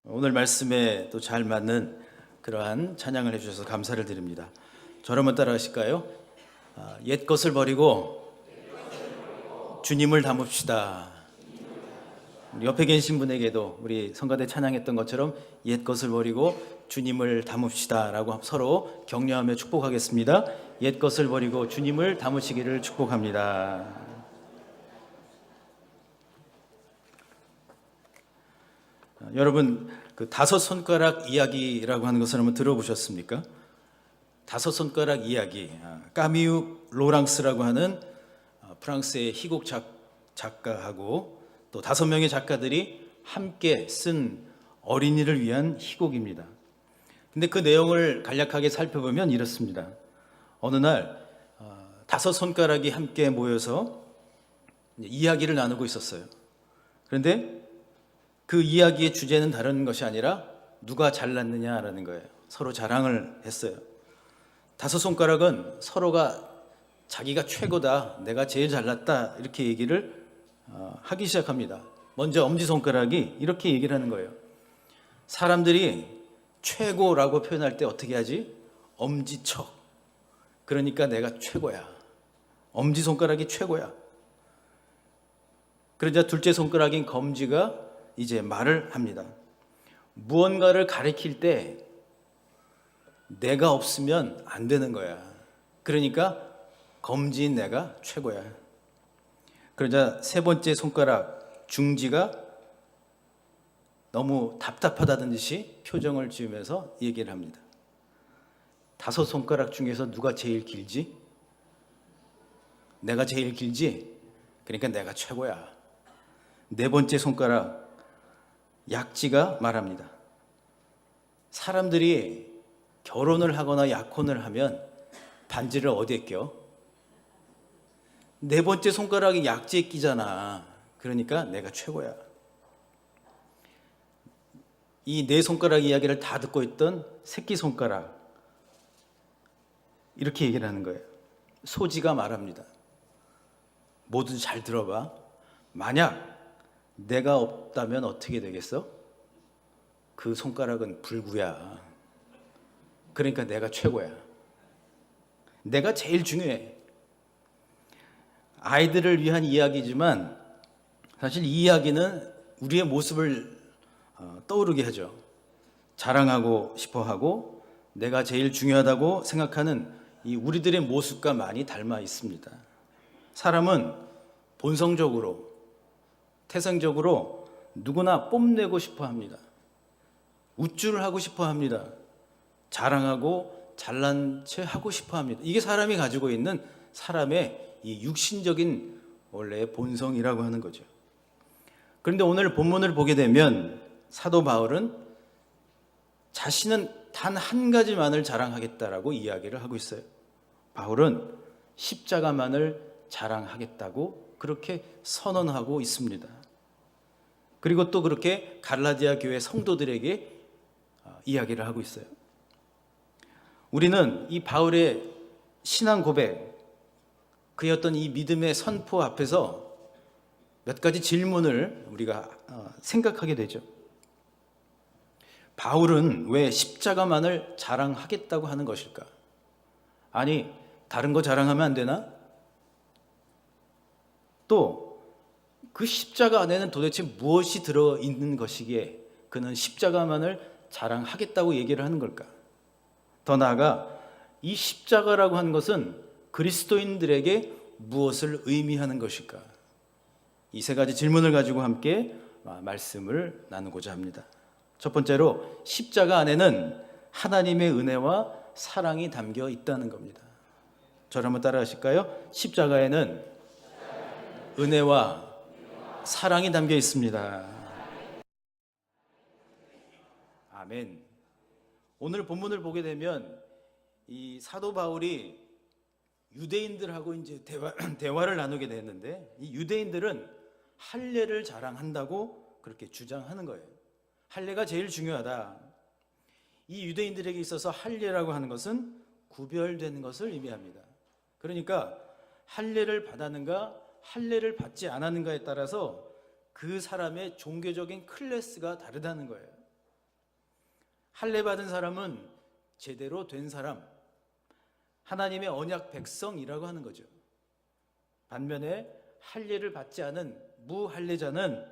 오늘 말씀에 또 잘 맞는 그러한 찬양을 해주셔서 감사를 드립니다. 저를 한번 따라하실까요? 옛 것을 버리고 주님을 담읍시다. 우리 옆에 계신 분에게도 우리 성가대 찬양했던 것처럼 옛 것을 버리고 주님을 담읍시다 라고 서로 격려하며 축복하겠습니다. 옛 것을 버리고 주님을 담으시기를 축복합니다. 여러분, 그 다섯 손가락 이야기라고 하는 것을 한번 들어보셨습니까? 다섯 손가락 이야기. 까미유 로랑스라고 하는 프랑스의 희곡 작가하고 또 5명의 작가들이 함께 쓴 어린이를 위한 희곡입니다. 근데 그 내용을 간략하게 살펴보면 이렇습니다. 어느 날 다섯 손가락이 함께 모여서 이야기를 나누고 있었어요. 그런데 그 이야기의 주제는 다른 것이 아니라 누가 잘났느냐라는 거예요. 서로 자랑을 했어요. 다섯 손가락은 서로가 자기가 최고다, 내가 제일 잘났다 이렇게 얘기를 하기 시작합니다. 먼저 엄지손가락이 이렇게 얘기를 하는 거예요. 사람들이 최고라고 표현할 때 어떻게 하지? 엄지척. 그러니까 내가 최고야. 엄지손가락이 최고야. 그러자 둘째 손가락인 검지가 이제 말을 합니다. 무언가를 가리킬 때 내가 없으면 안 되는 거야. 그러니까 검지인 내가 최고야. 그러자 세 번째 손가락 중지가 너무 답답하다는 듯이 표정을 지으면서 얘기를 합니다. 다섯 손가락 중에서 누가 제일 길지? 내가 제일 길지? 그러니까 내가 최고야. 네 번째 손가락 약지가 말합니다. 사람들이 결혼을 하거나 약혼을 하면 반지를 어디에 껴? 네 번째 손가락이 약지에 끼잖아. 그러니까 내가 최고야. 이 네 손가락 이야기를 다 듣고 있던 새끼손가락 이렇게 얘기를 하는 거예요. 소지가 말합니다. 모두 잘 들어봐. 만약 내가 없다면 어떻게 되겠어? 그 손가락은 불구야. 그러니까 내가 최고야. 내가 제일 중요해. 아이들을 위한 이야기지만 사실 이 이야기는 우리의 모습을 떠오르게 하죠. 자랑하고 싶어 하고 내가 제일 중요하다고 생각하는 이 우리들의 모습과 많이 닮아 있습니다. 사람은 본성적으로 태생적으로 누구나 뽐내고 싶어 합니다. 우쭐을 하고 싶어 합니다. 자랑하고 잘난 체 하고 싶어 합니다. 이게 사람이 가지고 있는 사람의 이 육신적인 원래의 본성이라고 하는 거죠. 그런데 오늘 본문을 보게 되면 사도 바울은 자신은 단 한 가지만을 자랑하겠다라고 이야기를 하고 있어요. 바울은 십자가만을 자랑하겠다고 그렇게 선언하고 있습니다. 그리고 또 그렇게 갈라디아 교회 성도들에게 이야기를 하고 있어요. 우리는 이 바울의 신앙 고백, 그의 어떤 이 믿음의 선포 앞에서 몇 가지 질문을 우리가 생각하게 되죠. 바울은 왜 십자가만을 자랑하겠다고 하는 것일까? 아니, 다른 거 자랑하면 안 되나? 또 그 십자가 안에는 도대체 무엇이 들어있는 것이기에 그는 십자가만을 자랑하겠다고 얘기를 하는 걸까? 더 나아가 이 십자가라고 하는 것은 그리스도인들에게 무엇을 의미하는 것일까? 이 세 가지 질문을 가지고 함께 말씀을 나누고자 합니다. 첫 번째로 십자가 안에는 하나님의 은혜와 사랑이 담겨 있다는 겁니다. 저를 한번 따라 하실까요? 십자가에는 은혜와 사랑이 담겨 있습니다. 아멘. 오늘 본문을 보게 되면 이 사도 바울이 유대인들하고 이제 대화를 나누게 됐는데 이 유대인들은 할례를 자랑한다고 그렇게 주장하는 거예요. 할례가 제일 중요하다. 이 유대인들에게 있어서 할례라고 하는 것은 구별되는 것을 의미합니다. 그러니까 할례를 받았는가 할례를 받지 않았는가에 따라서 그 사람의 종교적인 클래스가 다르다는 거예요. 할례 받은 사람은 제대로 된 사람, 하나님의 언약 백성이라고 하는 거죠. 반면에 할례를 받지 않은 무할례자는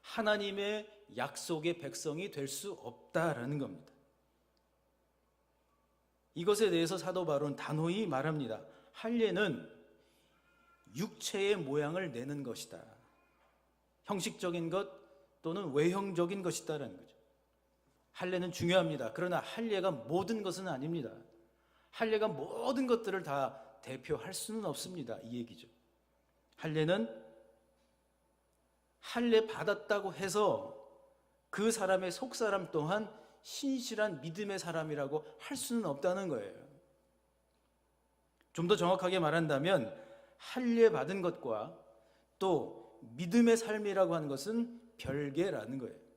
하나님의 약속의 백성이 될 수 없다라는 겁니다. 이것에 대해서 사도 바울은 단호히 말합니다. 할례는 육체의 모양을 내는 것이다. 형식적인 것 또는 외형적인 것이다라는 거죠. 할례는 중요합니다. 그러나 할례가 모든 것은 아닙니다. 할례가 모든 것들을 다 대표할 수는 없습니다. 이 얘기죠. 할례는 할례 받았다고 해서 그 사람의 속사람 또한 신실한 믿음의 사람이라고 할 수는 없다는 거예요. 좀 더 정확하게 말한다면 할례 받은 것과 또 믿음의 삶이라고 하는 것은 별개라는 거예요.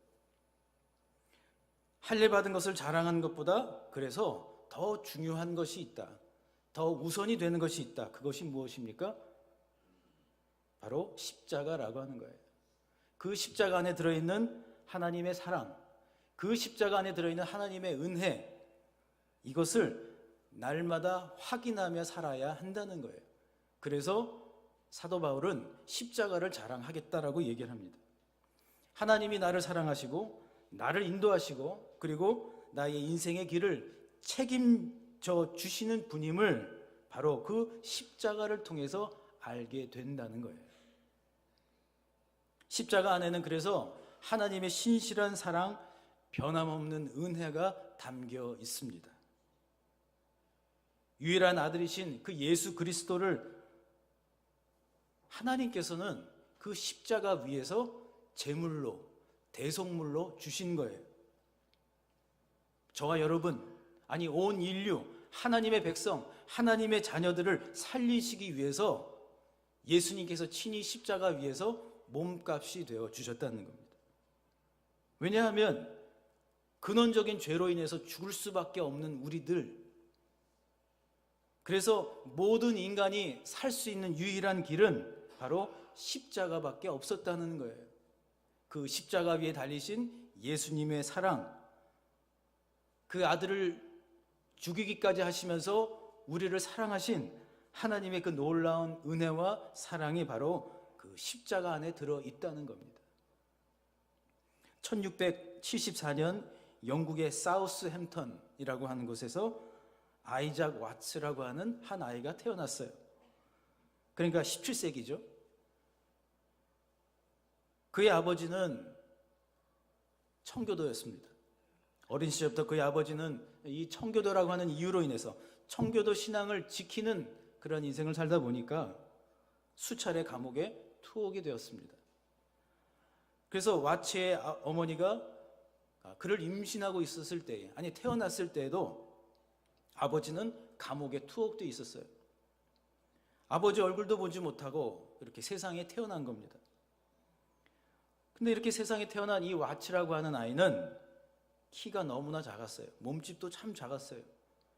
할례 받은 것을 자랑하는 것보다 그래서 더 중요한 것이 있다. 더 우선이 되는 것이 있다. 그것이 무엇입니까? 바로 십자가라고 하는 거예요. 그 십자가 안에 들어있는 하나님의 사랑, 그 십자가 안에 들어있는 하나님의 은혜, 이것을 날마다 확인하며 살아야 한다는 거예요. 그래서 사도 바울은 십자가를 자랑하겠다라고 얘기를 합니다. 하나님이 나를 사랑하시고 나를 인도하시고 그리고 나의 인생의 길을 책임져 주시는 분임을 바로 그 십자가를 통해서 알게 된다는 거예요. 십자가 안에는 그래서 하나님의 신실한 사랑, 변함없는 은혜가 담겨 있습니다. 유일한 아들이신 그 예수 그리스도를 하나님께서는 그 십자가 위에서 제물로, 대속물로 주신 거예요. 저와 여러분, 아니 온 인류, 하나님의 백성, 하나님의 자녀들을 살리시기 위해서 예수님께서 친히 십자가 위에서 몸값이 되어 주셨다는 겁니다. 왜냐하면 근원적인 죄로 인해서 죽을 수밖에 없는 우리들, 그래서 모든 인간이 살 수 있는 유일한 길은 바로 십자가밖에 없었다는 거예요. 그 십자가 위에 달리신 예수님의 사랑, 그 아들을 죽이기까지 하시면서 우리를 사랑하신 하나님의 그 놀라운 은혜와 사랑이 바로 그 십자가 안에 들어있다는 겁니다. 1674년 영국의 사우스햄턴이라고 하는 곳에서 아이작 와츠라고 하는 한 아이가 태어났어요. 그러니까 17세기죠. 그의 아버지는 청교도였습니다. 어린 시절부터 그의 아버지는 이 청교도라고 하는 이유로 인해서 청교도 신앙을 지키는 그런 인생을 살다 보니까 수차례 감옥에 투옥이 되었습니다. 그래서 와츠의 어머니가 그를 임신하고 있었을 때에, 아니 태어났을 때에도 아버지는 감옥에 투옥되어 있었어요. 아버지 얼굴도 보지 못하고 이렇게 세상에 태어난 겁니다. 근데 이렇게 세상에 태어난 이 와츠라고 하는 아이는 키가 너무나 작았어요. 몸집도 참 작았어요.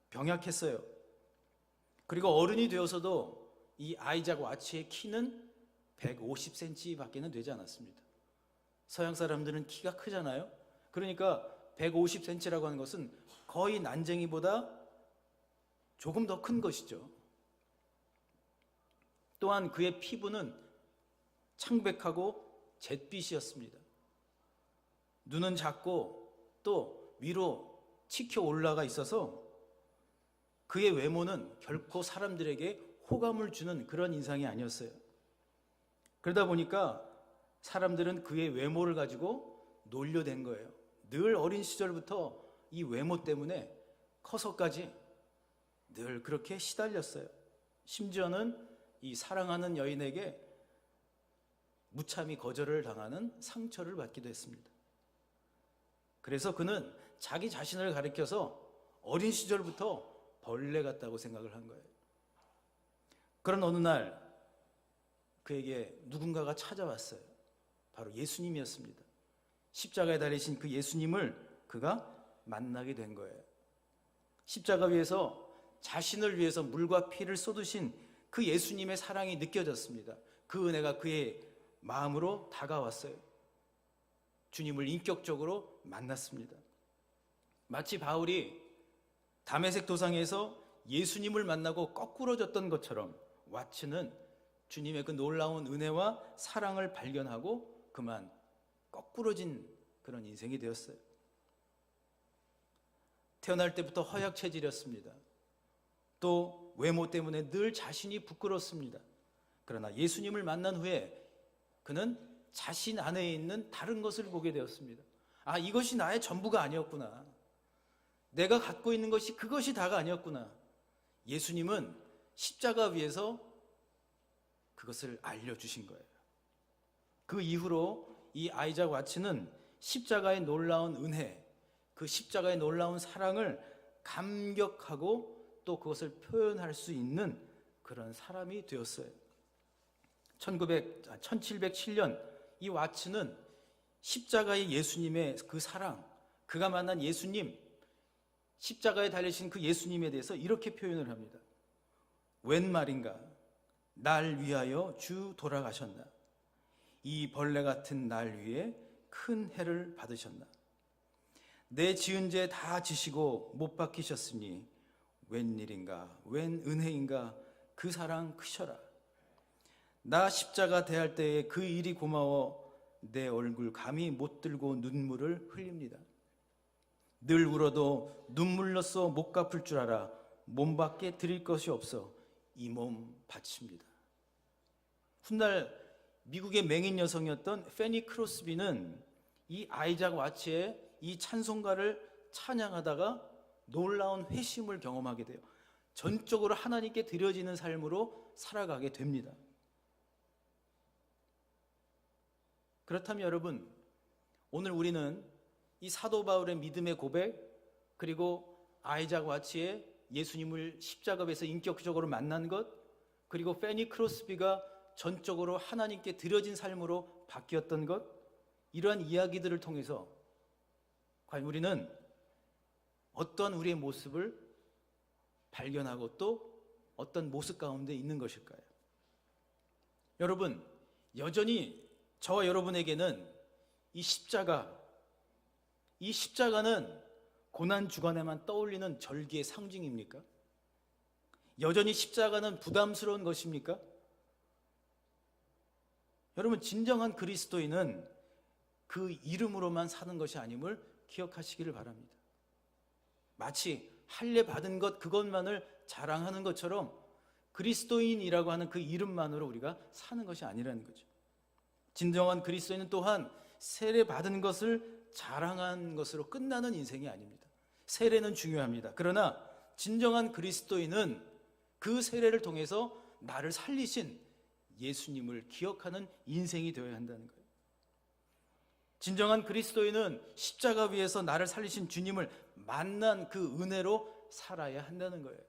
병약했어요. 그리고 어른이 되어서도 이 아이작 와츠의 키는 150cm 밖에는 되지 않았습니다. 서양 사람들은 키가 크잖아요. 그러니까 150cm라고 하는 것은 거의 난쟁이보다 조금 더 큰 것이죠. 또한 그의 피부는 창백하고 잿빛이었습니다. 눈은 작고 또 위로 치켜 올라가 있어서 그의 외모는 결코 사람들에게 호감을 주는 그런 인상이 아니었어요. 그러다 보니까 사람들은 그의 외모를 가지고 놀려댄 거예요. 늘 어린 시절부터 이 외모 때문에 커서까지 늘 그렇게 시달렸어요. 심지어는 이 사랑하는 여인에게 무참히 거절을 당하는 상처를 받기도 했습니다. 그래서 그는 자기 자신을 가리켜서 어린 시절부터 벌레 같다고 생각을 한 거예요. 그런 어느 날 그에게 누군가가 찾아왔어요. 바로 예수님이었습니다. 십자가에 달리신 그 예수님을 그가 만나게 된 거예요. 십자가 위에서 자신을 위해서 물과 피를 쏟으신 그 예수님의 사랑이 느껴졌습니다. 그 은혜가 그의 마음으로 다가왔어요. 주님을 인격적으로 만났습니다. 마치 바울이 다메섹 도상에서 예수님을 만나고 거꾸러졌던 것처럼 와츠는 주님의 그 놀라운 은혜와 사랑을 발견하고 그만 거꾸러진 그런 인생이 되었어요. 태어날 때부터 허약 체질이었습니다. 또 외모 때문에 늘 자신이 부끄럽습니다. 그러나 예수님을 만난 후에 그는 자신 안에 있는 다른 것을 보게 되었습니다. 아, 이것이 나의 전부가 아니었구나. 내가 갖고 있는 것이 그것이 다가 아니었구나. 예수님은 십자가 위에서 그것을 알려주신 거예요. 그 이후로 이 아이작 와츠는 십자가의 놀라운 은혜, 그 십자가의 놀라운 사랑을 감격하고 또 그것을 표현할 수 있는 그런 사람이 되었어요. 1707년 이 와츠는 십자가의 예수님의 그 사랑, 그가 만난 예수님, 십자가에 달리신 그 예수님에 대해서 이렇게 표현을 합니다. 웬 말인가? 날 위하여 주 돌아가셨나? 이 벌레 같은 날 위에 큰 해를 받으셨나? 내 지은 죄 다 지시고 못 박히셨으니 웬일인가? 웬 은혜인가? 그 사랑 크셔라. 나 십자가 대할 때에 그 일이 고마워 내 얼굴 감히 못 들고 눈물을 흘립니다. 늘 울어도 눈물로써 못 갚을 줄 알아 몸밖에 드릴 것이 없어 이 몸 바칩니다. 훗날 미국의 맹인 여성이었던 페니 크로스비는 이 아이작 와츠의 이 찬송가를 찬양하다가 놀라운 회심을 경험하게 돼요. 전적으로 하나님께 드려지는 삶으로 살아가게 됩니다. 그렇다면 여러분, 오늘 우리는 이 사도 바울의 믿음의 고백, 그리고 아이작 와츠의 예수님을 십자가에서 인격적으로 만난 것, 그리고 페니 크로스비가 전적으로 하나님께 드려진 삶으로 바뀌었던 것, 이러한 이야기들을 통해서 과연 우리는 어떤 우리의 모습을 발견하고 또 어떤 모습 가운데 있는 것일까요? 여러분, 여전히 저와 여러분에게는 이 십자가는 고난 주간에만 떠올리는 절기의 상징입니까? 여전히 십자가는 부담스러운 것입니까? 여러분, 진정한 그리스도인은 그 이름으로만 사는 것이 아님을 기억하시기를 바랍니다. 마치 할례 받은 것 그것만을 자랑하는 것처럼 그리스도인이라고 하는 그 이름만으로 우리가 사는 것이 아니라는 거죠. 진정한 그리스도인은 또한 세례 받은 것을 자랑한 것으로 끝나는 인생이 아닙니다. 세례는 중요합니다. 그러나 진정한 그리스도인은 그 세례를 통해서 나를 살리신 예수님을 기억하는 인생이 되어야 한다는 거예요. 진정한 그리스도인은 십자가 위에서 나를 살리신 주님을 만난 그 은혜로 살아야 한다는 거예요.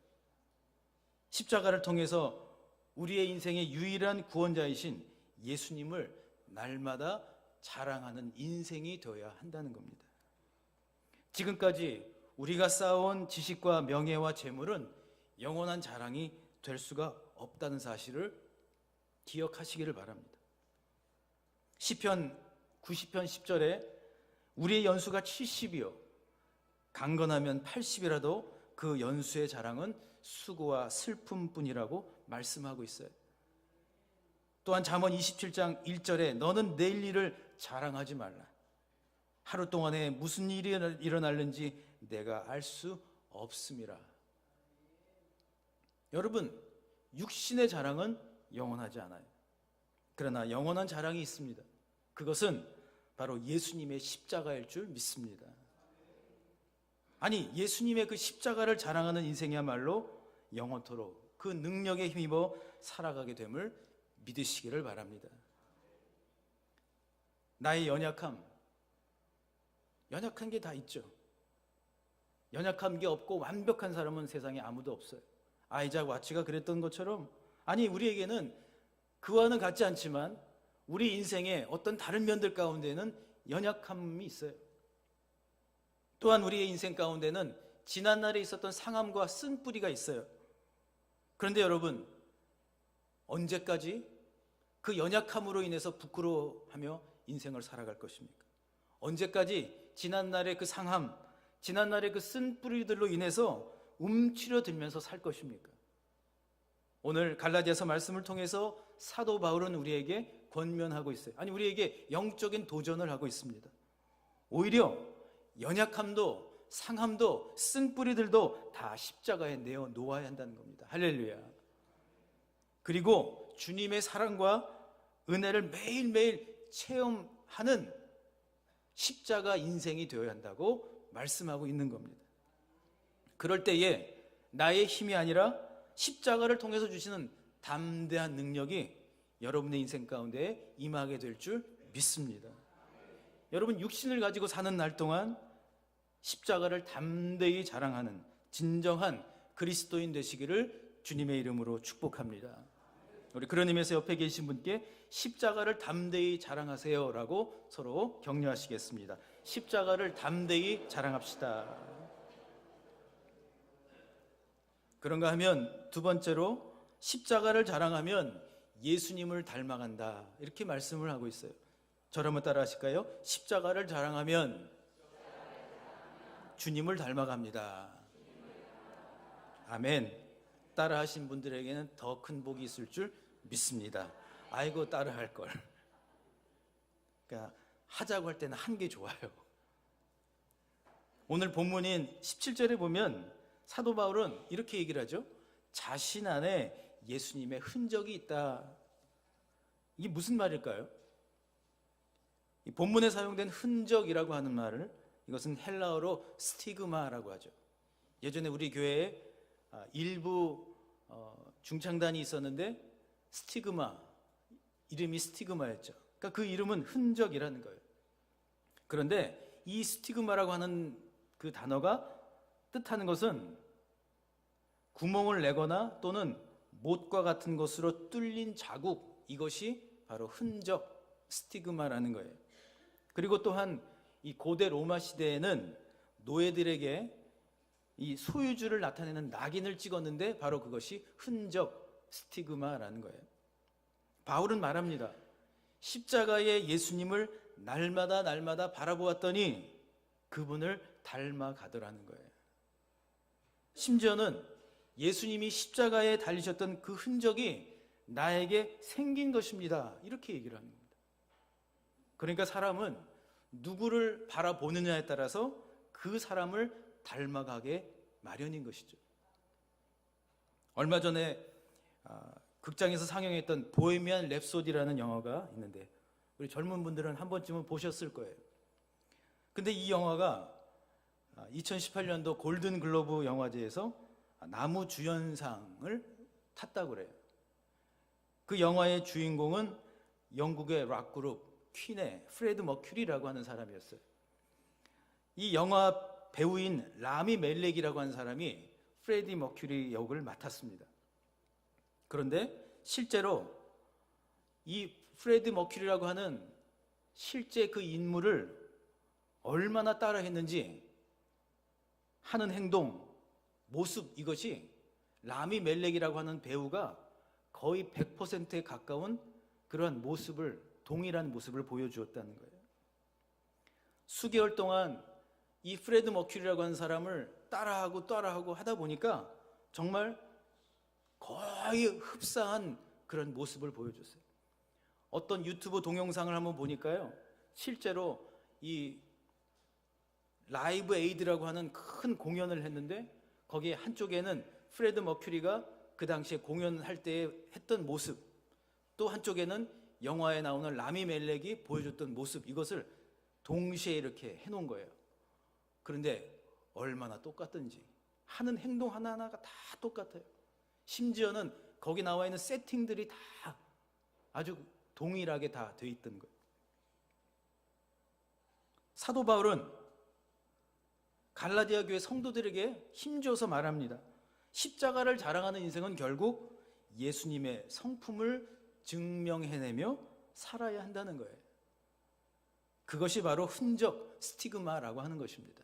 십자가를 통해서 우리의 인생의 유일한 구원자이신 예수님을 날마다 자랑하는 인생이 되어야 한다는 겁니다. 지금까지 우리가 쌓아온 지식과 명예와 재물은 영원한 자랑이 될 수가 없다는 사실을 기억하시기를 바랍니다. 시편 90편 10절에 우리의 연수가 70이요 강건하면 80이라도 그 연수의 자랑은 수고와 슬픔뿐이라고 말씀하고 있어요. 또한 잠언 27장 1절에 너는 내일 일을 자랑하지 말라. 하루 동안에 무슨 일이 일어날는지 내가 알 수 없음이라. 여러분, 육신의 자랑은 영원하지 않아요. 그러나 영원한 자랑이 있습니다. 그것은 바로 예수님의 십자가일 줄 믿습니다. 아니, 예수님의 그 십자가를 자랑하는 인생이야말로 영원토록 그 능력에 힘입어 살아가게 됨을 믿으시기를 바랍니다. 나의 연약한 게 다 있죠. 연약한 게 없고 완벽한 사람은 세상에 아무도 없어요. 아이작 와츠가 그랬던 것처럼, 아니, 우리에게는 그와는 같지 않지만 우리 인생의 어떤 다른 면들 가운데는 연약함이 있어요. 또한 우리의 인생 가운데는 지난날에 있었던 상함과 쓴뿌리가 있어요. 그런데 여러분, 언제까지 그 연약함으로 인해서 부끄러워하며 인생을 살아갈 것입니까? 언제까지 지난날의 그 상함, 지난날의 그 쓴 뿌리들로 인해서 움츠려들면서 살 것입니까? 오늘 갈라디아서 말씀을 통해서 사도 바울은 우리에게 권면하고 있어요. 아니, 우리에게 영적인 도전을 하고 있습니다. 오히려 연약함도 상함도 쓴 뿌리들도 다 십자가에 내어 놓아야 한다는 겁니다. 할렐루야. 그리고 주님의 사랑과 은혜를 매일매일 체험하는 십자가 인생이 되어야 한다고 말씀하고 있는 겁니다. 그럴 때에 나의 힘이 아니라 십자가를 통해서 주시는 담대한 능력이 여러분의 인생 가운데 임하게 될 줄 믿습니다. 여러분, 육신을 가지고 사는 날 동안 십자가를 담대히 자랑하는 진정한 그리스도인 되시기를 주님의 이름으로 축복합니다. 우리 그런 의미에서 옆에 계신 분께 십자가를 담대히 자랑하세요 라고 서로 격려하시겠습니다. 십자가를 담대히 자랑합시다. 그런가 하면 두 번째로 십자가를 자랑하면 예수님을 닮아간다, 이렇게 말씀을 하고 있어요. 저를 한번 따라 하실까요? 십자가를 자랑하면 주님을 닮아갑니다. 아멘. 따라 하신 분들에게는 더 큰 복이 있을 줄 믿습니다. 아이고, 따라 할 걸. 그러니까 하자고 할 때는 한 게 좋아요. 오늘 본문인 17절에 보면 사도 바울은 이렇게 얘기를 하죠. 자신 안에 예수님의 흔적이 있다. 이게 무슨 말일까요? 이 본문에 사용된 흔적이라고 하는 말을, 이것은 헬라어로 스티그마라고 하죠. 예전에 우리 교회에 일부 중창단이 있었는데 스티그마, 이름이 스티그마였죠. 그러니까 그 이름은 흔적이라는 거예요. 그런데 이 스티그마라고 하는 그 단어가 뜻하는 것은 구멍을 내거나 또는 못과 같은 것으로 뚫린 자국, 이것이 바로 흔적, 스티그마라는 거예요. 그리고 또한 이 고대 로마 시대에는 노예들에게 이 소유주를 나타내는 낙인을 찍었는데 바로 그것이 흔적, 스티그마라는 거예요. 바울은 말합니다. 십자가의 예수님을 날마다 바라보았더니 그분을 닮아가더라는 거예요. 심지어는 예수님이 십자가에 달리셨던 그 흔적이 나에게 생긴 것입니다, 이렇게 얘기를 하는 겁니다. 그러니까 사람은 누구를 바라보느냐에 따라서 그 사람을 닮아가게 마련인 것이죠. 얼마 전에 극장에서 상영했던 보헤미안 랩소디라는 영화가 있는데 우리 젊은 분들은 한 번쯤은 보셨을 거예요. 근데 이 영화가 2018년도 골든 글로브 영화제에서 나무주연상을 탔다고 그래요. 그 영화의 주인공은 영국의 락그룹 퀸의 프레드 머큐리라고 하는 사람이었어요. 이 영화 배우인 라미 멜렉이라고 하는 사람이 프레디 머큐리 역을 맡았습니다. 그런데 실제로 이 프레디 머큐리라고 하는 실제 그 인물을 얼마나 따라했는지 하는 행동, 모습, 이것이 라미 멜렉이라고 하는 배우가 거의 100%에 가까운 그러한 모습을, 동일한 모습을 보여주었다는 거예요. 수개월 동안 이 프레드 머큐리라고 하는 사람을 따라하고 하다 보니까 정말 거의 흡사한 그런 모습을 보여줬어요. 어떤 유튜브 동영상을 한번 보니까요, 실제로 이 라이브 에이드라고 하는 큰 공연을 했는데 거기에 한쪽에는 프레드 머큐리가 그 당시에 공연할 때 했던 모습, 또 한쪽에는 영화에 나오는 라미 멜렉이 보여줬던 모습, 이것을 동시에 이렇게 해놓은 거예요. 그런데 얼마나 똑같든지 하는 행동 하나하나가 다 똑같아요. 심지어는 거기 나와 있는 세팅들이 다 아주 동일하게 다 돼 있던 거예요. 사도 바울은 갈라디아 교회 성도들에게 힘줘서 말합니다. 십자가를 자랑하는 인생은 결국 예수님의 성품을 증명해내며 살아야 한다는 거예요. 그것이 바로 흔적, 스티그마라고 하는 것입니다.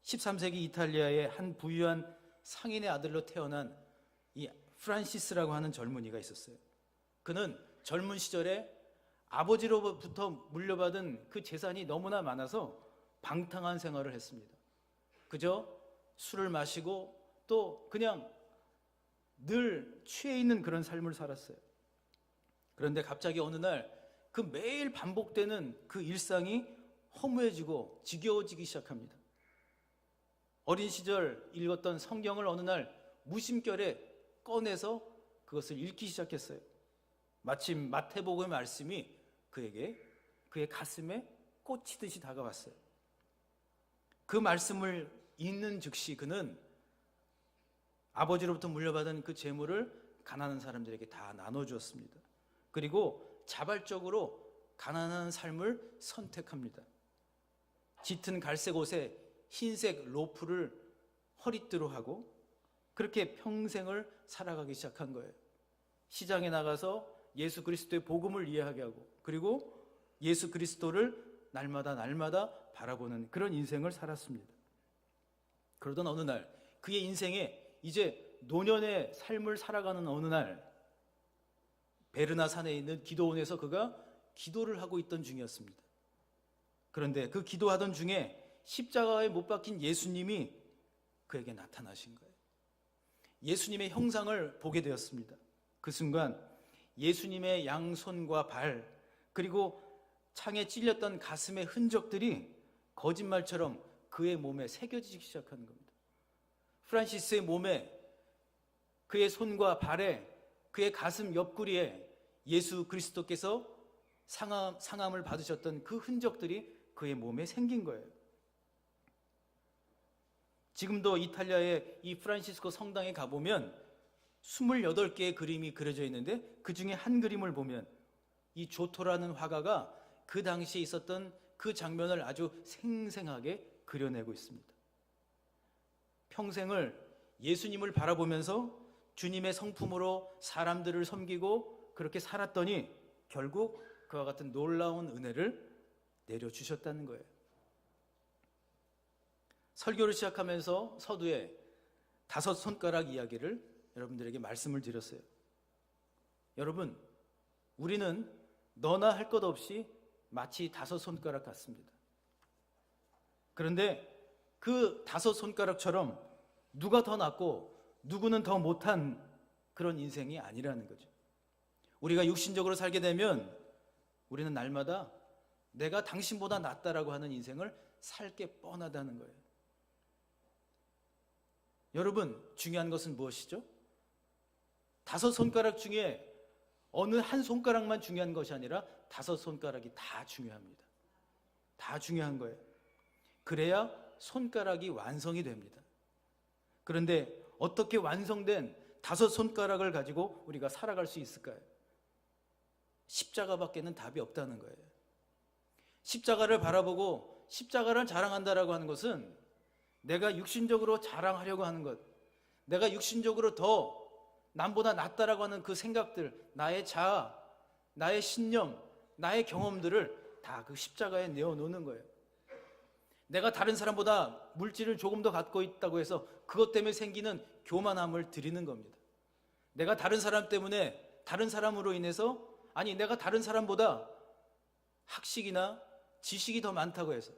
13세기 이탈리아의 한 부유한 상인의 아들로 태어난 이 프란시스라고 하는 젊은이가 있었어요. 그는 젊은 시절에 아버지로부터 물려받은 그 재산이 너무나 많아서 방탕한 생활을 했습니다. 그저 술을 마시고 또 그냥 늘 취해 있는 그런 삶을 살았어요. 그런데 갑자기 어느 날 그 매일 반복되는 그 일상이 허무해지고 지겨워지기 시작합니다. 어린 시절 읽었던 성경을 어느 날 무심결에 꺼내서 그것을 읽기 시작했어요. 마침 마태복음의 말씀이 그에게 그의 가슴에 꽂히듯이 다가왔어요. 그 말씀을 읽는 즉시 그는 아버지로부터 물려받은 그 재물을 가난한 사람들에게 다 나눠주었습니다. 그리고 자발적으로 가난한 삶을 선택합니다. 짙은 갈색 옷에 흰색 로프를 허리띠로 하고 그렇게 평생을 살아가기 시작한 거예요. 시장에 나가서 예수 그리스도의 복음을 이해하게 하고 그리고 예수 그리스도를 날마다 바라보는 그런 인생을 살았습니다. 그러던 어느 날 그의 인생에 이제 노년의 삶을 살아가는 어느 날 베르나 산에 있는 기도원에서 그가 기도를 하고 있던 중이었습니다. 그런데 그 기도하던 중에 십자가에 못 박힌 예수님이 그에게 나타나신 거예요. 예수님의 형상을 보게 되었습니다. 그 순간 예수님의 양손과 발 그리고 창에 찔렸던 가슴의 흔적들이 거짓말처럼 그의 몸에 새겨지기 시작하는 겁니다. 프란시스의 몸에 그의 손과 발에 그의 가슴 옆구리에 예수 그리스도께서 상함을 받으셨던 그 흔적들이 그의 몸에 생긴 거예요. 지금도 이탈리아의 이 프란시스코 성당에 가보면 28개의 그림이 그려져 있는데 그 중에 한 그림을 보면 이 조토라는 화가가 그 당시에 있었던 그 장면을 아주 생생하게 그려내고 있습니다. 평생을 예수님을 바라보면서 주님의 성품으로 사람들을 섬기고 그렇게 살았더니 결국 그와 같은 놀라운 은혜를 내려주셨다는 거예요. 설교를 시작하면서 서두에 5 손가락 이야기를 여러분들에게 말씀을 드렸어요. 여러분, 우리는 너나 할 것 없이 마치 5 손가락 같습니다. 그런데 그 5 손가락처럼 누가 더 낫고 누구는 더 못한 그런 인생이 아니라는 거죠. 우리가 육신적으로 살게 되면 우리는 날마다 내가 당신보다 낫다라고 하는 인생을 살 게 뻔하다는 거예요. 여러분, 중요한 것은 무엇이죠? 5 손가락 중에 어느 한 손가락만 중요한 것이 아니라 5 손가락이 다 중요합니다. 다 중요한 거예요. 그래야 손가락이 완성이 됩니다. 그런데 어떻게 완성된 5 손가락을 가지고 우리가 살아갈 수 있을까요? 십자가밖에는 답이 없다는 거예요. 십자가를 바라보고 십자가를 자랑한다라고 하는 것은 내가 육신적으로 자랑하려고 하는 것, 내가 육신적으로 더 남보다 낫다라고 하는 그 생각들, 나의 자아, 나의 신념, 나의 경험들을 다 그 십자가에 내어놓는 거예요. 내가 다른 사람보다 물질을 조금 더 갖고 있다고 해서 그것 때문에 생기는 교만함을 드리는 겁니다. 내가 다른 사람 때문에 다른 사람으로 인해서 내가 다른 사람보다 학식이나 지식이 더 많다고 해서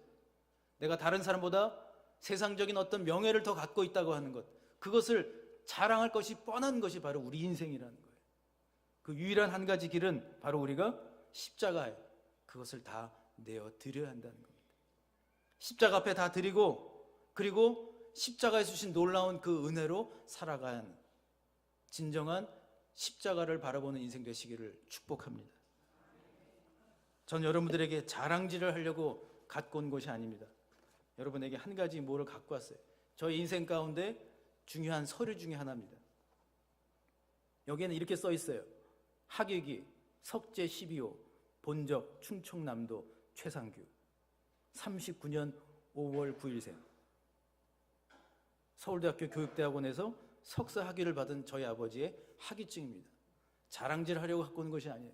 내가 다른 사람보다 세상적인 어떤 명예를 더 갖고 있다고 하는 것, 그것을 자랑할 것이 뻔한 것이 바로 우리 인생이라는 거예요. 그 유일한 한 가지 길은 바로 우리가 십자가에 그것을 다 내어 드려야 한다는 겁니다. 십자가 앞에 다 드리고 그리고 십자가에 주신 놀라운 그 은혜로 살아가야 하는 진정한 십자가를 바라보는 인생 되시기를 축복합니다. 전 여러분들에게 자랑질을 하려고 갖고 온 것이 아닙니다. 여러분에게 한 가지 뭐를 갖고 왔어요. 저희 인생 가운데 중요한 서류 중에 하나입니다. 여기에는 이렇게 써 있어요. 학위기 석재 12호 본적 충청남도 최상규 39년 5월 9일생 서울대학교 교육대학원에서 석사 학위를 받은 저희 아버지의 학위증입니다. 자랑질 하려고 갖고 오는 것이 아니에요.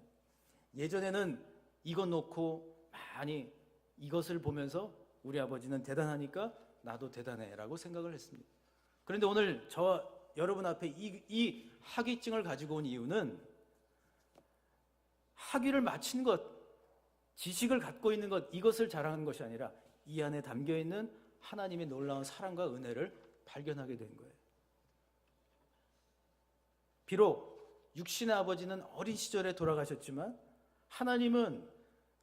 예전에는 이것 놓고 많이 이것을 보면서 우리 아버지는 대단하니까 나도 대단해 라고 생각을 했습니다. 그런데 오늘 저와 여러분 앞에 이 학위증을 가지고 온 이유는 학위를 마친 것, 지식을 갖고 있는 것, 이것을 자랑하는 것이 아니라 이 안에 담겨 있는 하나님의 놀라운 사랑과 은혜를 발견하게 된 거예요. 비록 육신의 아버지는 어린 시절에 돌아가셨지만 하나님은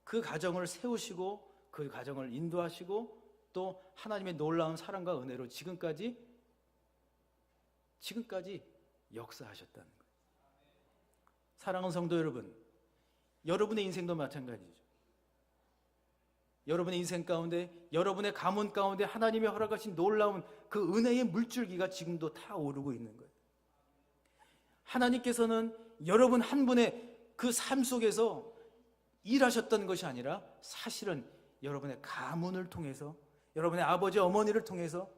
그 가정을 세우시고 그 가정을 인도하시고 또 하나님의 놀라운 사랑과 은혜로 지금까지 역사하셨다는 거예요. 사랑하는 성도 여러분, 여러분의 인생도 마찬가지죠. 여러분의 인생 가운데, 여러분의 가문 가운데 하나님이 허락하신 놀라운 그 은혜의 물줄기가 지금도 다 오르고 있는 거예요. 하나님께서는 여러분 한 분의 그 삶 속에서 일하셨던 것이 아니라 사실은 여러분의 가문을 통해서, 여러분의 아버지 어머니를 통해서,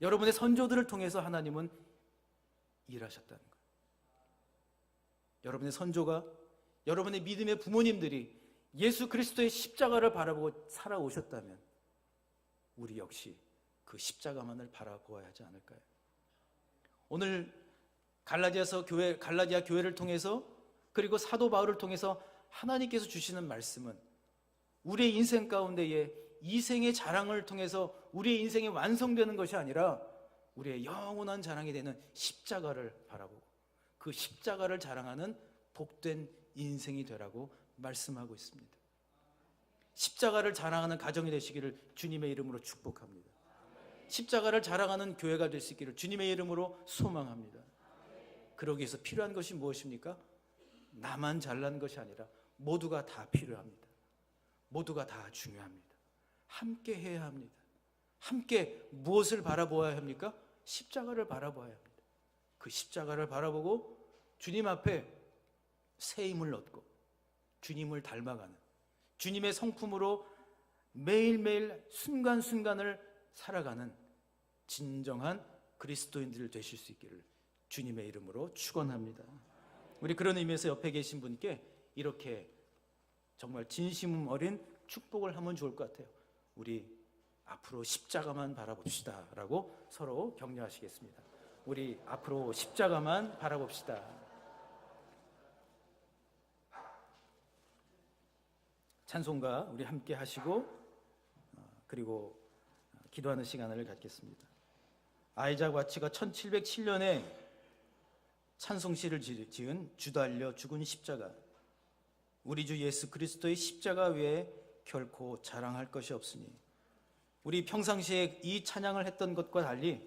여러분의 선조들을 통해서 하나님은 일하셨다는 거예요. 여러분의 선조가, 여러분의 믿음의 부모님들이 예수 그리스도의 십자가를 바라보고 살아오셨다면 우리 역시 그 십자가만을 바라보아야 하지 않을까요? 오늘 갈라디아 교회를 통해서, 그리고 사도 바울을 통해서 하나님께서 주시는 말씀은 우리의 인생 가운데에 이생의 자랑을 통해서 우리의 인생이 완성되는 것이 아니라 우리의 영원한 자랑이 되는 십자가를 바라보고 그 십자가를 자랑하는 복된 인생이 되라고 말씀하고 있습니다. 십자가를 자랑하는 가정이 되시기를 주님의 이름으로 축복합니다. 십자가를 자랑하는 교회가 될 수 있기를 주님의 이름으로 소망합니다. 그러기 위해서 필요한 것이 무엇입니까? 나만 잘난 것이 아니라 모두가 다 필요합니다. 모두가 다 중요합니다. 함께 해야 합니다. 함께 무엇을 바라보아야 합니까? 십자가를 바라보아야 합니다. 그 십자가를 바라보고 주님 앞에 새 힘을 얻고 주님을 닮아가는, 주님의 성품으로 매일매일 순간순간을 살아가는 진정한 그리스도인들 되실 수 있기를 주님의 이름으로 축원합니다. 우리 그런 의미에서 옆에 계신 분께 이렇게 정말 진심 어린 축복을 하면 좋을 것 같아요. 우리 앞으로 십자가만 바라봅시다 라고 서로 격려하시겠습니다. 우리 앞으로 십자가만 바라봅시다. 찬송가 우리 함께 하시고 그리고 기도하는 시간을 갖겠습니다. 아이작 와치가 1707년에 찬송시를 지은 주 달려 죽은 십자가, 우리 주 예수 그리스도의 십자가 외에 결코 자랑할 것이 없으니, 우리 평상시에 이 찬양을 했던 것과 달리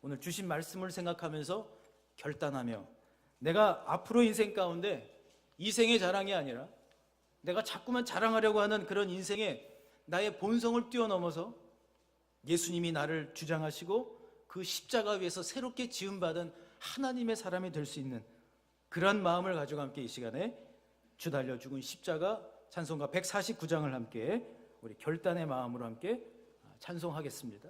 오늘 주신 말씀을 생각하면서 결단하며 내가 앞으로 인생 가운데 이생의 자랑이 아니라 내가 자꾸만 자랑하려고 하는 그런 인생에 나의 본성을 뛰어넘어서 예수님이 나를 주장하시고 그 십자가 위에서 새롭게 지음받은 하나님의 사람이 될 수 있는 그런 마음을 가지고 함께 이 시간에 주 달려 죽은 십자가 찬송가 149장을 함께 우리 결단의 마음으로 함께 찬송하겠습니다.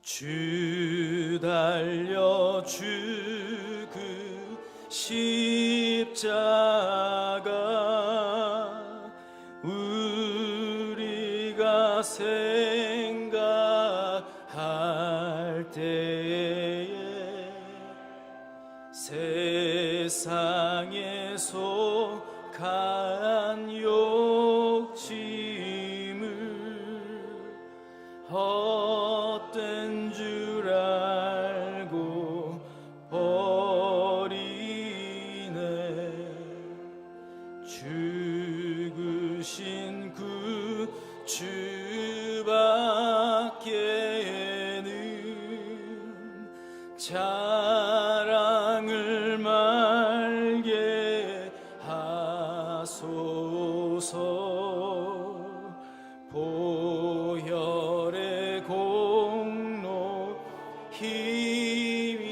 주 달려 죽은 십자가 우리가 생각할 때에 세상에 속한 욕심을 헛된 줄 알고 버리네. 죽으신 그 주밖에는 자랑을 말게 하소서. 보혈의 공로 힘입어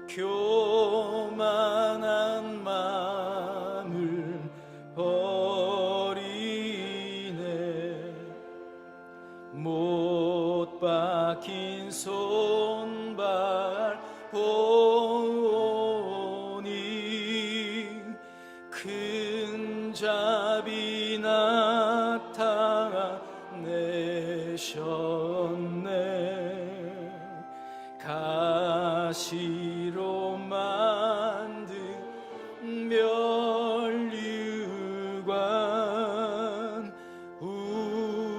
교만한 마음을 버리네. 못 박힌 손발 보니 큰 자비 나타내셨네. 가시로 만든 면류관 우리를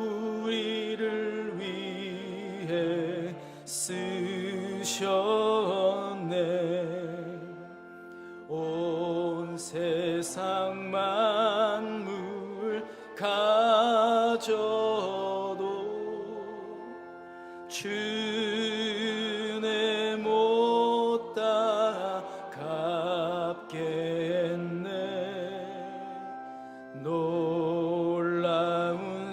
위해 쓰셨네. 온 세상 만물 가져도 주내 못 갚겠네. 놀라운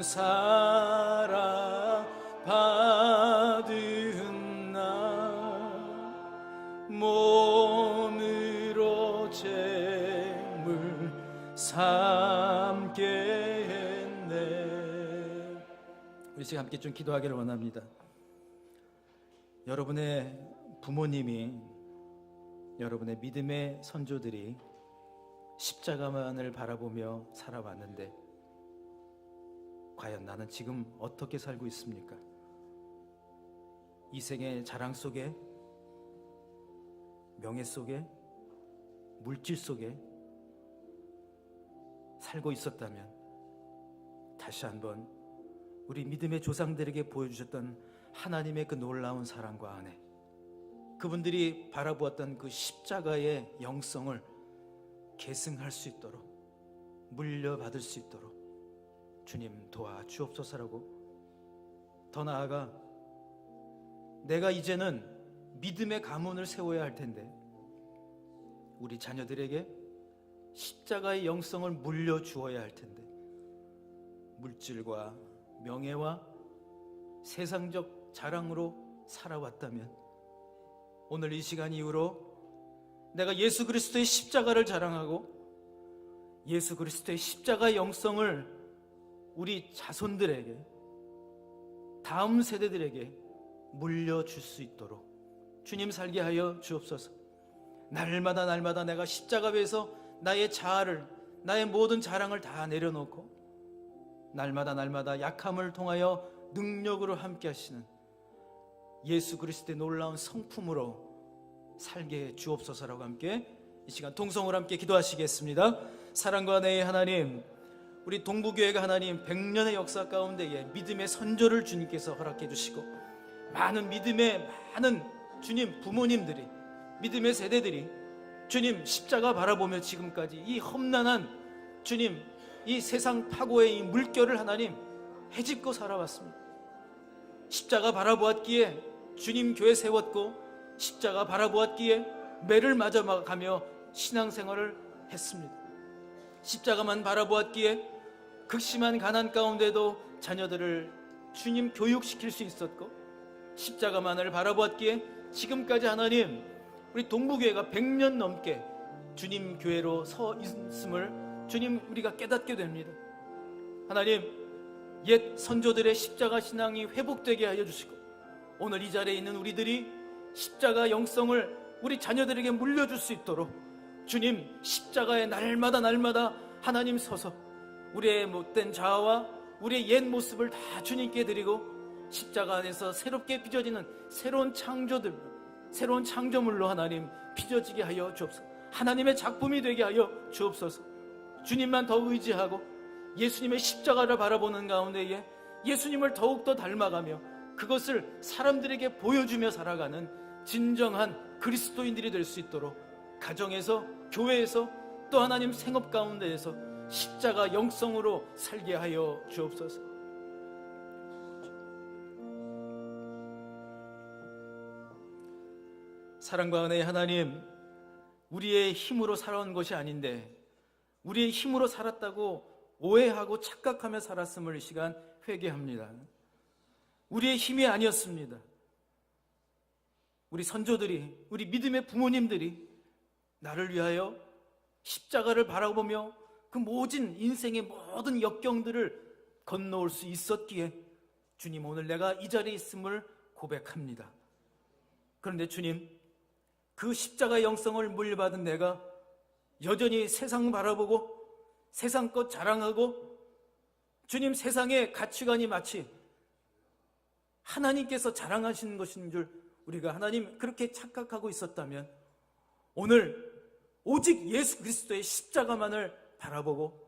사랑 받은 나 몸으로 제물 삼게 했네. 우리 지금 함께 좀 기도하기를 원합니다. 여러분의 부모님이, 여러분의 믿음의 선조들이 십자가만을 바라보며 살아왔는데 과연 나는 지금 어떻게 살고 있습니까? 이 생의 자랑 속에, 명예 속에, 물질 속에 살고 있었다면 다시 한번 우리 믿음의 조상들에게 보여주셨던 하나님의 그 놀라운 사랑과 은혜, 그분들이 바라보았던 그 십자가의 영성을 계승할 수 있도록, 물려받을 수 있도록 주님 도와주옵소서라고, 더 나아가 내가 이제는 믿음의 가문을 세워야 할 텐데 우리 자녀들에게 십자가의 영성을 물려주어야 할 텐데 물질과 명예와 세상적 자랑으로 살아왔다면 오늘 이 시간 이후로 내가 예수 그리스도의 십자가를 자랑하고 예수 그리스도의 십자가의 영성을 우리 자손들에게, 다음 세대들에게 물려줄 수 있도록 주님 살게 하여 주옵소서. 날마다 날마다 내가 십자가 위에서 나의 자아를, 나의 모든 자랑을 다 내려놓고 날마다 날마다 약함을 통하여 능력으로 함께 하시는 예수 그리스도의 놀라운 성품으로 살게 주옵소서라고 함께 이 시간 통성으로 함께 기도하시겠습니다. 사랑과 은혜의 하나님, 우리 동부교회가 하나님 100년의 역사 가운데에 믿음의 선조를 주님께서 허락해 주시고 많은 믿음의 많은 주님 부모님들이, 믿음의 세대들이 주님 십자가 바라보며 지금까지 이 험난한 주님 이 세상 파고의 이 물결을 하나님 헤집고 살아왔습니다. 십자가 바라보았기에 주님 교회 세웠고 십자가 바라보았기에 매를 맞아가며 신앙생활을 했습니다. 십자가만 바라보았기에 극심한 가난 가운데도 자녀들을 주님 교육시킬 수 있었고 십자가만을 바라보았기에 지금까지 하나님 우리 동부교회가 100년 넘게 주님 교회로 서 있음을 주님 우리가 깨닫게 됩니다. 하나님 옛 선조들의 십자가 신앙이 회복되게 하여 주시고 오늘 이 자리에 있는 우리들이 십자가 영성을 우리 자녀들에게 물려줄 수 있도록 주님 십자가에 날마다 날마다 하나님 서서 우리의 못된 자아와 우리의 옛 모습을 다 주님께 드리고 십자가 안에서 새롭게 빚어지는 새로운 창조들, 새로운 창조물로 하나님 빚어지게 하여 주옵소서. 하나님의 작품이 되게 하여 주옵소서. 주님만 더 의지하고 예수님의 십자가를 바라보는 가운데에 예수님을 더욱더 닮아가며 그것을 사람들에게 보여주며 살아가는 진정한 그리스도인들이 될 수 있도록 가정에서, 교회에서, 또 하나님 생업 가운데에서 십자가 영성으로 살게 하여 주옵소서. 사랑과 은혜의 하나님, 우리의 힘으로 살아온 것이 아닌데 우리의 힘으로 살았다고 오해하고 착각하며 살았음을 이 시간 회개합니다. 우리의 힘이 아니었습니다. 우리 선조들이, 우리 믿음의 부모님들이 나를 위하여 십자가를 바라보며 그 모진 인생의 모든 역경들을 건너올 수 있었기에 주님 오늘 내가 이 자리에 있음을 고백합니다. 그런데 주님 그 십자가의 영성을 물려받은 내가 여전히 세상 바라보고 세상 것 자랑하고 주님 세상의 가치관이 마치 하나님께서 자랑하시는 것인 줄 우리가 하나님 그렇게 착각하고 있었다면 오늘 오직 예수 그리스도의 십자가만을 바라보고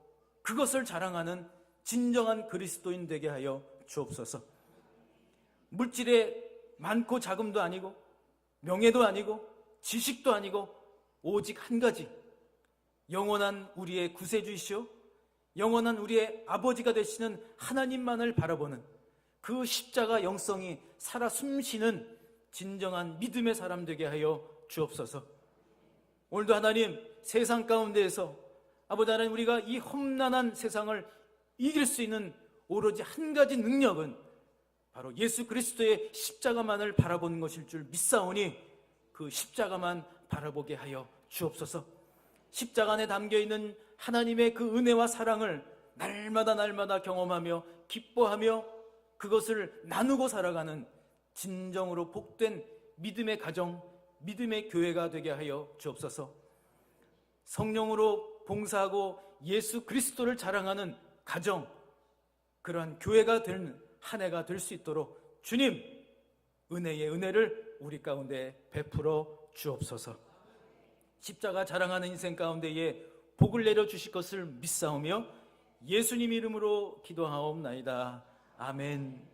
그것을 자랑하는 진정한 그리스도인 되게 하여 주옵소서. 물질에 많고 자금도 아니고 명예도 아니고 지식도 아니고 오직 한 가지, 영원한 우리의 구세주이시오 영원한 우리의 아버지가 되시는 하나님만을 바라보는 그 십자가 영성이 살아 숨쉬는 진정한 믿음의 사람 되게 하여 주옵소서. 오늘도 하나님 세상 가운데에서 아버지 하나님 우리가 이 험난한 세상을 이길 수 있는 오로지 한 가지 능력은 바로 예수 그리스도의 십자가만을 바라보는 것일 줄 믿사오니 그 십자가만 바라보게 하여 주옵소서. 십자가 안에 담겨있는 하나님의 그 은혜와 사랑을 날마다 경험하며 기뻐하며 그것을 나누고 살아가는 진정으로 복된 믿음의 가정, 믿음의 교회가 되게 하여 주옵소서. 성령으로 봉사하고 예수 그리스도를 자랑하는 가정, 그러한 교회가 되는 한 해가 될 수 있도록 주님 은혜의 은혜를 우리 가운데 베풀어 주옵소서. 십자가 자랑하는 인생 가운데에 복을 내려 주실 것을 믿사오며 예수님 이름으로 기도하옵나이다. 아멘.